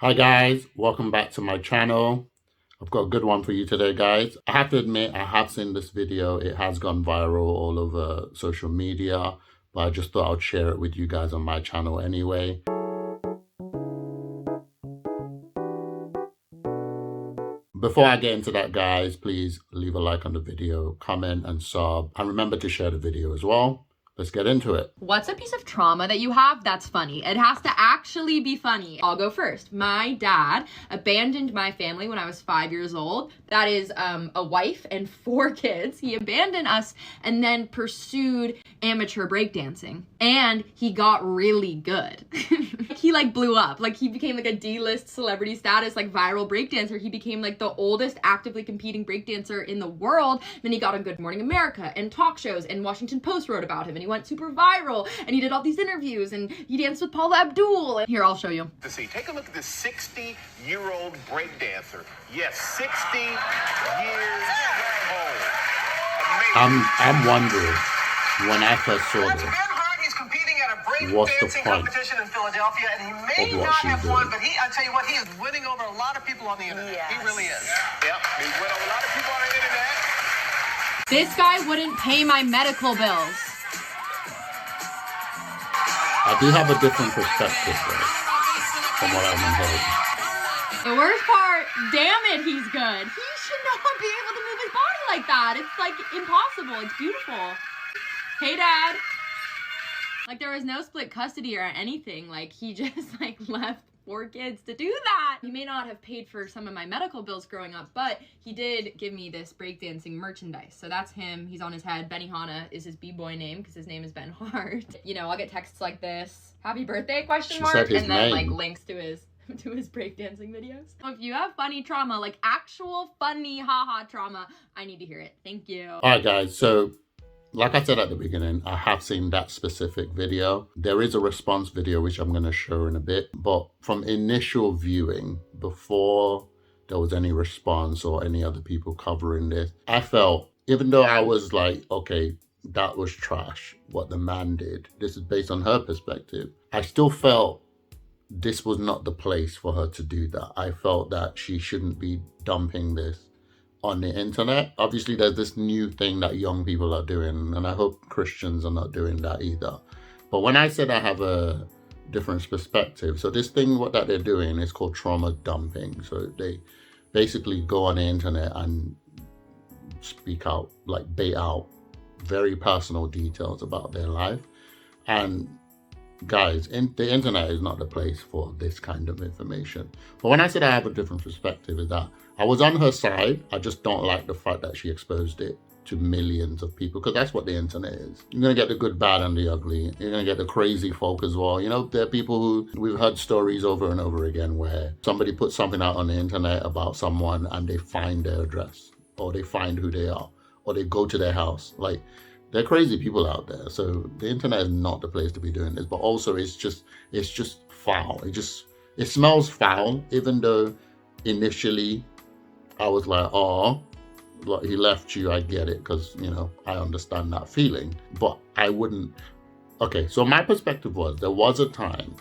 Hi guys, welcome back to my channel. I've got a good one for you today, guys. I have to admit, I have seen this video. It has gone viral all over social media, but I just thought I'd share it with you guys on my channel anyway. Before I get into that, guys, please leave a like on the video, comment and sub, and remember to share the video as well. Let's get into it. What's a piece of trauma that you have that's funny? It has to actually be funny. I'll go first. My dad abandoned my family when I was 5 years old. That is a wife and 4 kids. He abandoned us and then pursued amateur breakdancing. And he got really good. He blew up. He became a D-list celebrity status, viral breakdancer. He became the oldest actively competing breakdancer in the world. Then he got on Good Morning America and talk shows, and Washington Post wrote about him, and he went super viral, and he did all these interviews, and he danced with Paula Abdul. Here, I'll show you. Take a look at this 60-year-old breakdancer. Yes, 60 years old. Amazing. I'm wondering, when I first saw this, what's the point competition in Philadelphia, and he may not have won, but I tell you what, he is winning over a lot of people on the internet. Yes. He really is. Yep, he's winning over a lot of people on the internet. This guy wouldn't pay my medical bills. I do have a different perspective though, from what I've been hearing. The worst part, damn it, he's good. He should not be able to move his body like that. It's impossible. It's beautiful. Hey, Dad. There was no split custody or anything. He just left 4 kids to do that. He may not have paid for some of my medical bills growing up, but he did give me this breakdancing merchandise. So that's him. He's on his head. Benihana is his b-boy name because his name is Ben Hart. I'll get texts like this, "Happy birthday?" She said his and then name. links to his breakdancing videos. So if you have funny trauma, actual funny haha trauma, I need to hear it. Thank you. All right, guys. So like I said at the beginning, I have seen that specific video. There is a response video, which I'm going to show in a bit. But from initial viewing, before there was any response or any other people covering this, I felt, even though I was okay, that was trash, what the man did. This is based on her perspective. I still felt this was not the place for her to do that. I felt that she shouldn't be dumping this on the internet. Obviously, there's this new thing that young people are doing, and I hope Christians are not doing that either. But when I said I have a different perspective, so this thing, what that they're doing is called trauma dumping. So they basically go on the internet and speak out, bait out very personal details about their life. And guys, the internet is not the place for this kind of information. But when I said I have a different perspective, is that I was on her side. I just don't like the fact that she exposed it to millions of people, because that's what the internet is. You're going to get the good, bad, and the ugly. You're going to get the crazy folk as well. There are people who, we've heard stories over and over again where somebody puts something out on the internet about someone and they find their address, or they find who they are, or they go to their house. There are crazy people out there. So the internet is not the place to be doing this. But also it's just foul. It smells foul, even though initially I was oh, he left you, I get it, because, I understand that feeling. But I wouldn't. Okay, so my perspective was, there was a time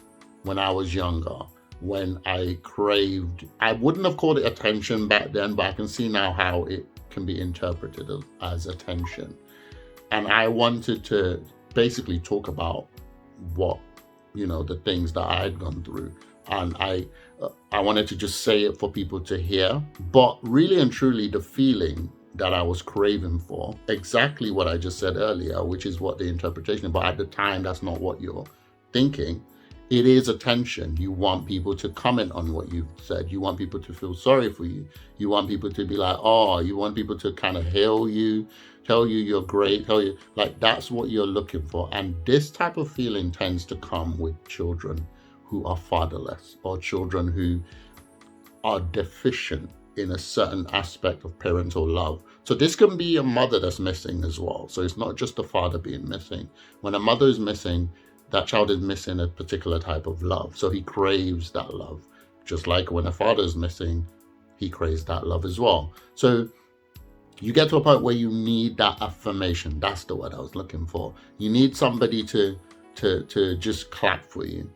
when I was younger when I craved, I wouldn't have called it attention back then, but I can see now how it can be interpreted as attention. And I wanted to basically talk about what, the things that I had gone through. And I wanted to just say it for people to hear. But really and truly, the feeling that I was craving for, exactly what I just said earlier, which is what the interpretation, but at the time, that's not what you're thinking. It is attention. You want people to comment on what you've said. You want people to feel sorry for you. You want people to be you want people to kind of hail you, tell you you're great, tell you, that's what you're looking for. And this type of feeling tends to come with children who are fatherless, or children who are deficient in a certain aspect of parental love. So this can be a mother that's missing as well. So it's not just a father being missing. When a mother is missing, that child is missing a particular type of love. So he craves that love. Just like when a father is missing, he craves that love as well. So you get to a point where you need that affirmation. That's the word I was looking for. You need somebody to just clap for you.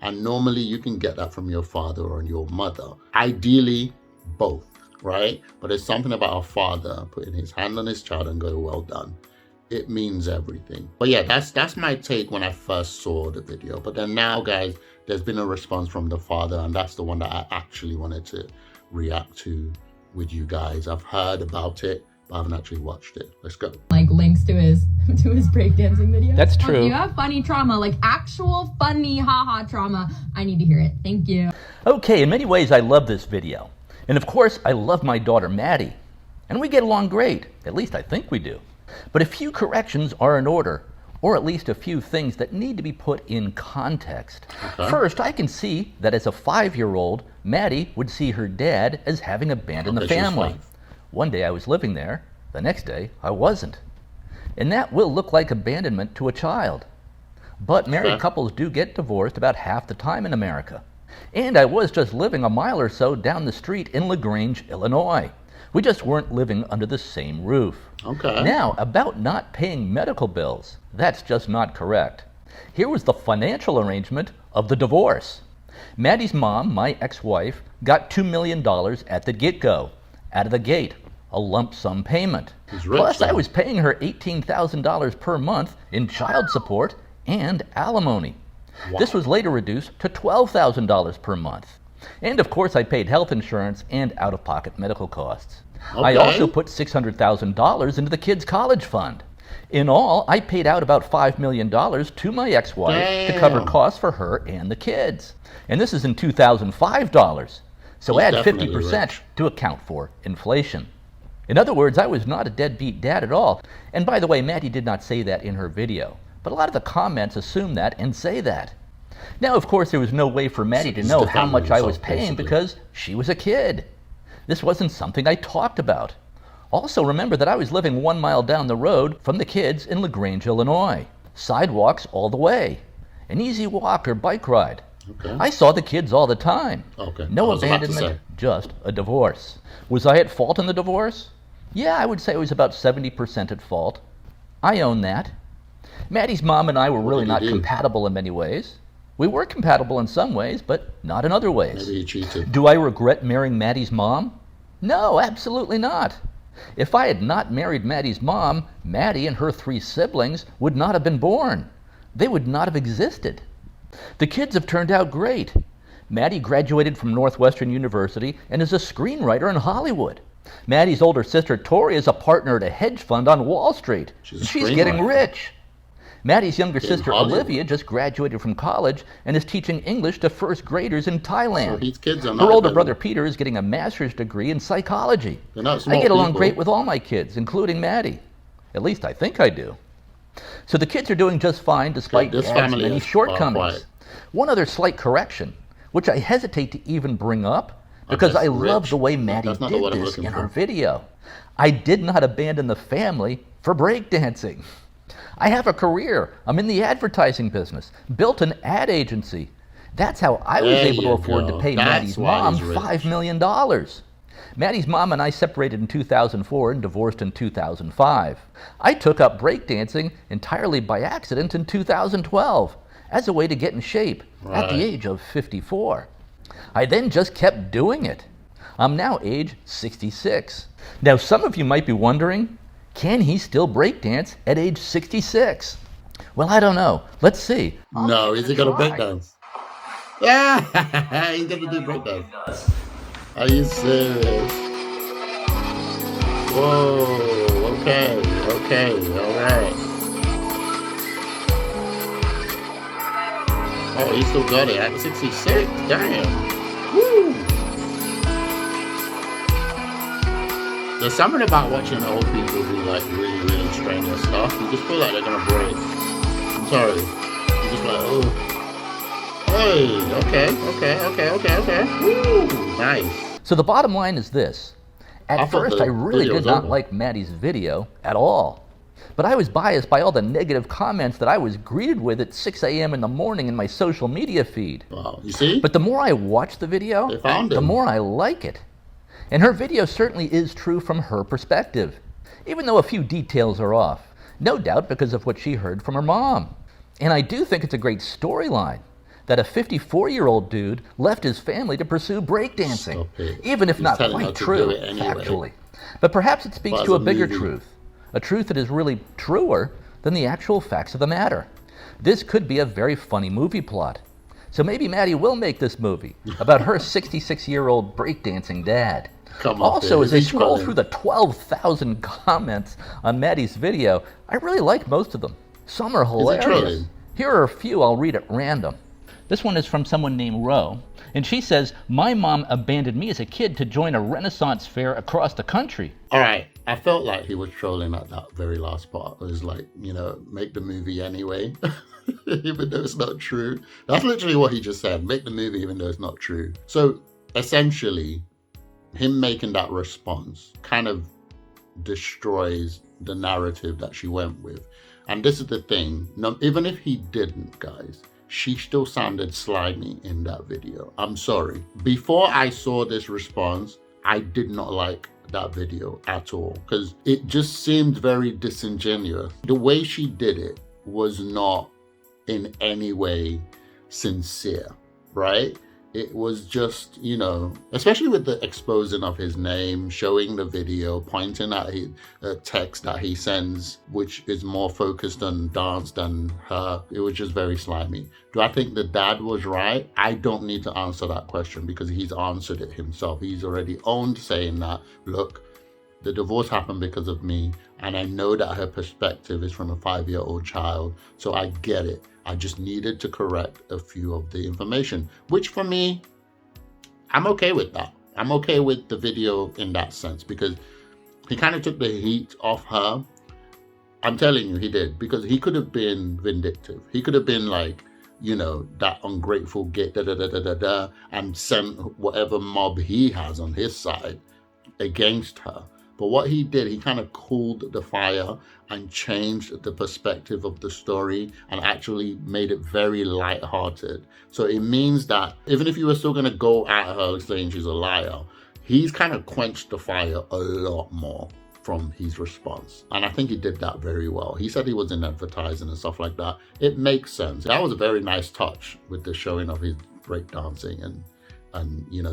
And normally you can get that from your father or your mother. Ideally, both, right? But there's something about a father putting his hand on his child and going, well done. It means everything. But yeah, that's my take when I first saw the video. But then now, guys, there's been a response from the father, and that's the one that I actually wanted to react to with you guys. I've heard about it, but I haven't actually watched it. Let's go. Like links to his breakdancing video. That's true. If you have funny trauma, like actual funny haha trauma, I need to hear it. Thank you. Okay, in many ways I love this video. And of course, I love my daughter Maddie. And we get along great. At least I think we do. But a few corrections are in order, or at least a few things that need to be put in context. Okay. First, I can see that as a 5-year-old, Maddie would see her dad as having abandoned the family. One day I was living there, the next day I wasn't. And that will look like abandonment to a child. But married couples do get divorced about half the time in America. And I was just living a mile or so down the street in LaGrange, Illinois. We just weren't living under the same roof. Okay. Now, about not paying medical bills, that's just not correct. Here was the financial arrangement of the divorce. Maddie's mom, my ex-wife, got $2 million at the get-go, out of the gate, a lump sum payment. He's rich, Plus, I then. was paying her $18,000 per month in child support and alimony. Wow. This was later reduced to $12,000 per month. And of course, I paid health insurance and out-of-pocket medical costs. I Okay. also put $600,000 into the kids' college fund. In all, I paid out about $5 million to my ex-wife to cover Damn. costs for her and the kids. And this is in 2005 dollars. So He's add definitely 50% rich. to account for inflation. In other words, I was not a deadbeat dad at all. And by the way, Maddie did not say that in her video. But a lot of the comments assume that and say that. Now, of course, there was no way for Maddie to He's know how defending much I was himself, paying basically. because she was a kid. This wasn't something I talked about. Also, remember that I was living 1 mile down the road from the kids in LaGrange, Illinois. Sidewalks all the way. An easy walk or bike ride. Okay. I saw the kids all the time. Okay. No I was about to abandonment, say. just a divorce. Was I at fault in the divorce? Yeah, I would say I was about 70% at fault. I own that. Maddie's mom and I were really did not you do? compatible in many ways. We were compatible in some ways, but not in other ways. Maybe he cheated. Do I regret marrying Maddie's mom? No, absolutely not. If I had not married Maddie's mom, Maddie and her 3 siblings would not have been born. They would not have existed. The kids have turned out great. Maddie graduated from Northwestern University and is a screenwriter in Hollywood. Maddie's older sister Tori is a partner at a hedge fund on Wall Street. She's a She's getting screenwriter. rich. Maddie's younger In sister Hollywood. Olivia just graduated from college and is teaching English to first graders in Thailand. So these kids are Her not older abandoned. brother Peter is getting a master's degree in psychology. They're not I small get along people. great with all my kids, including Maddie. At least I think I do. So the kids are doing just fine despite this Dad's family many is shortcomings. quiet. One other slight correction, which I hesitate to even bring up because that's I love rich. the way Maddie That's not did what I'm this looking in for. her video. I did not abandon the family for breakdancing. I have a career. I'm in the advertising business, built an ad agency. That's how I was There able to you afford to go. pay That's Maddie's why mom he's rich. $5 million. Maddie's mom and I separated in 2004 and divorced in 2005. I took up breakdancing entirely by accident in 2012 as a way to get in shape at the Right. age of 54. I then just kept doing it. I'm now age 66. Now, some of you might be wondering, can he still breakdance at age 66? Well, I don't know. Let's see. No, is he gonna breakdance? Yeah, he's gonna do breakdance. Are you serious? Whoa, okay, alright. Oh, he still got it at 66, damn. Woo! There's something about watching old people do like really, really strenuous stuff. You just feel like they're gonna break. I'm sorry. You're just like, oh. Hey, okay. Woo, nice. So the bottom line is this. I At thought first, the I really video did was not over. like Maddie's video at all. But I was biased by all the negative comments that I was greeted with at 6 a.m. in the morning in my social media feed. Wow, you see? But the more I watch the video, They found the him. more I like it. And her video certainly is true from her perspective, even though a few details are off. No doubt because of what she heard from her mom. And I do think it's a great storyline. that a 54-year-old dude left his family to pursue breakdancing, even if not quite true, factually. But perhaps it speaks to a bigger truth, a truth that is really truer than the actual facts of the matter. This could be a very funny movie plot. So maybe Maddie will make this movie about her 66-year-old breakdancing dad. Also, as I scroll through the 12,000 comments on Maddie's video, I really like most of them. Some are hilarious. Here are a few I'll read at random. This one is from someone named Ro, and she says, "My mom abandoned me as a kid to join a Renaissance fair across the country." All right, I felt like he was trolling at that very last part. It was like, make the movie anyway, even though it's not true. That's literally what he just said, make the movie even though it's not true. So essentially, him making that response kind of destroys the narrative that she went with. And this is the thing, even if he didn't, guys, she still sounded slimy in that video. I'm sorry. Before I saw this response, I did not like that video at all because it just seemed very disingenuous. The way she did it was not in any way sincere, right? It was just, especially with the exposing of his name, showing the video, pointing at his text that he sends, which is more focused on dance than her. It was just very slimy. Do I think the dad was right? I don't need to answer that question because he's answered it himself. He's already owned saying that, look, the divorce happened because of me, and I know that her perspective is from a 5-year-old child, so I get it. I just needed to correct a few of the information, which for me, I'm okay with that. I'm okay with the video in that sense because he kind of took the heat off her. I'm telling you, he did, because he could have been vindictive. He could have been like, that ungrateful git, and sent whatever mob he has on his side against her. But what he did, he kind of cooled the fire and changed the perspective of the story and actually made it very lighthearted. So it means that even if you were still going to go at her saying she's a liar, he's kind of quenched the fire a lot more from his response. And I think he did that very well. He said he was in advertising and stuff like that. It makes sense. That was a very nice touch with the showing of his breakdancing and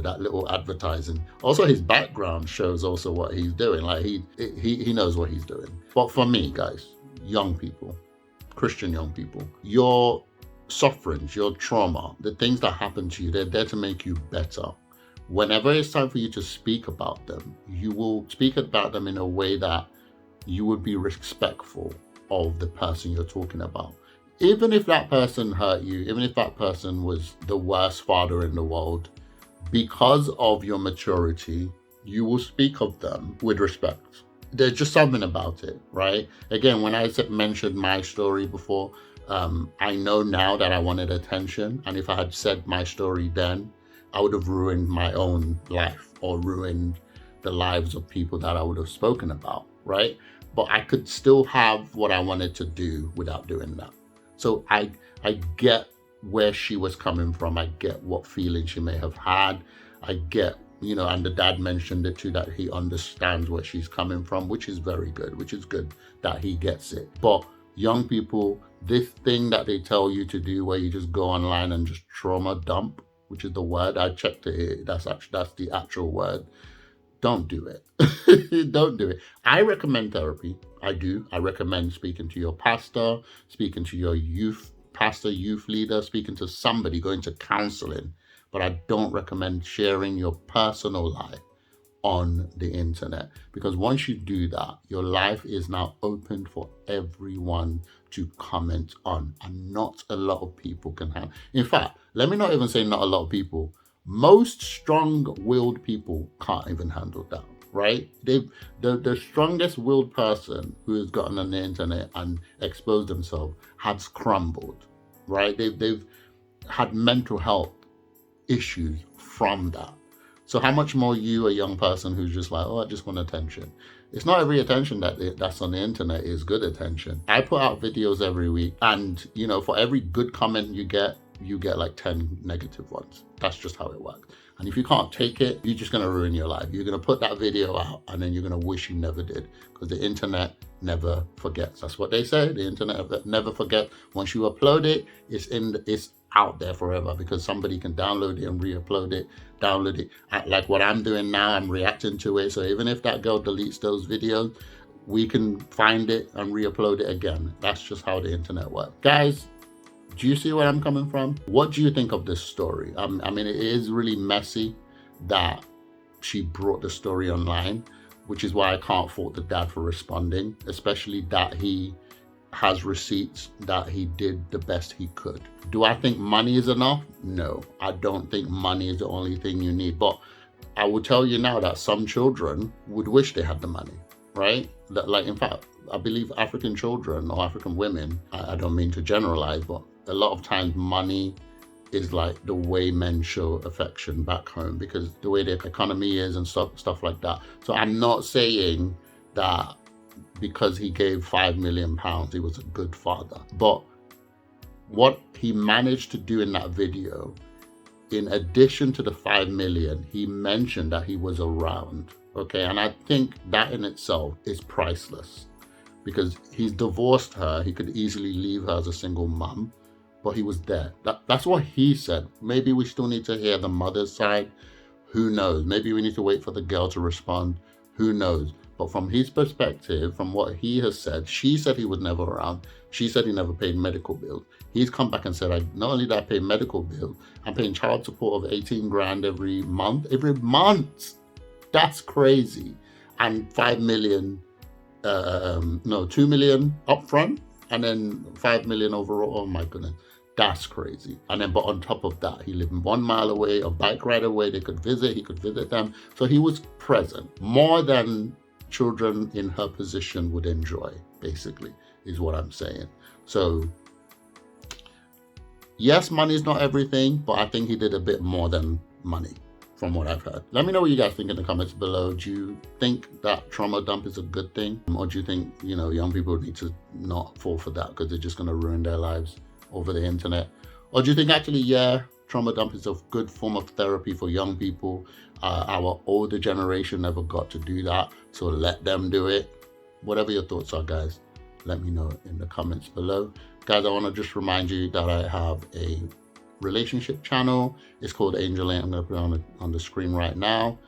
that little advertising. Also, his background shows also what he's doing. Like he knows what he's doing. But for me, guys, young people, Christian young people, your sufferings, your trauma, the things that happen to you, they're there to make you better. Whenever it's time for you to speak about them, you will speak about them in a way that you would be respectful of the person you're talking about. Even if that person hurt you, even if that person was the worst father in the world, because of your maturity, you will speak of them with respect. There's just something about it, right? Again, when I mentioned my story before, I know now that I wanted attention. And if I had said my story then, I would have ruined my own life or ruined the lives of people that I would have spoken about, right? But I could still have what I wanted to do without doing that. So I get where she was coming from. I get what feeling she may have had. I get, and the dad mentioned it too, that he understands where she's coming from, which is very good, which is good that he gets it. But young people, this thing that they tell you to do where you just go online and just trauma dump, which is the word, I checked it here, that's the actual word. Don't do it. Don't do it. I recommend therapy. I do. I recommend speaking to your pastor, speaking to your youth leader, speaking to somebody, going to counseling. But I don't recommend sharing your personal life on the internet, because once you do that, your life is now open for everyone to comment on, and not a lot of people can handle. In fact, let me not even say not a lot of people. Most strong-willed people can't even handle that, right? The strongest willed person who has gotten on the internet and exposed themselves has crumbled, right? They've had mental health issues from that. So how much more you, a young person who's just like, I just want attention. It's not every attention that's on the internet is good attention. I put out videos every week, and for every good comment you get like 10 negative ones. That's just how it works. And if you can't take it, you're just going to ruin your life. You're going to put that video out and then you're going to wish you never did, because the internet never forgets. That's what they say. The internet never forgets. Once you upload it, it's out there forever because somebody can download it and re-upload it, download it. Like what I'm doing now, I'm reacting to it. So even if that girl deletes those videos, we can find it and re-upload it again. That's just how the internet works. Guys, do you see where I'm coming from? What do you think of this story? I mean, it is really messy that she brought the story online, which is why I can't fault the dad for responding, especially that he has receipts that he did the best he could. Do I think money is enough? No, I don't think money is the only thing you need. But I will tell you now that some children would wish they had the money, right? That, like, in fact, I believe African children or African women, I don't mean to generalize, but a lot of times money is like the way men show affection back home because the way the economy is and stuff like that. So I'm not saying that because he gave £5 million, he was a good father. But what he managed to do in that video, in addition to the 5 million, he mentioned that he was around, okay? And I think that in itself is priceless because he's divorced her. He could easily leave her as a single mum, but he was there. That's what he said. Maybe we still need to hear the mother's side. Who knows? Maybe we need to wait for the girl to respond. Who knows? But from his perspective, from what he has said, she said he was never around. She said he never paid medical bills. He's come back and said, not only did I pay medical bills, I'm paying child support of 18 grand every month. Every month! That's crazy. And 5 million, 2 million upfront, and then 5 million overall. Oh my goodness. That's crazy. And then, but on top of that, he lived 1 mile away, a bike ride away. They could visit, he could visit them. So he was present more than children in her position would enjoy, basically, is what I'm saying. So yes, money is not everything, but I think he did a bit more than money from what I've heard. Let me know what you guys think in the comments below. Do you think that trauma dump is a good thing? Or do you think, young people need to not fall for that because they're just going to ruin their lives over the internet? Or do you think actually, yeah, trauma dump is a good form of therapy for young people? Our older generation never got to do that, so let them do it. Whatever your thoughts are, guys, let me know in the comments below. Guys, I want to just remind you that I have a relationship channel. It's called Angelint. I'm going to put it on the screen right now.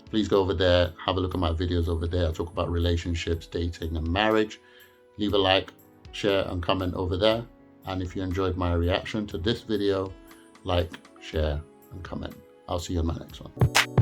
Please go over there, have a look at my videos over there. I talk about relationships, dating, and marriage. Leave a like, share, and comment over there. And if you enjoyed my reaction to this video, like, share, and comment. I'll see you in my next one.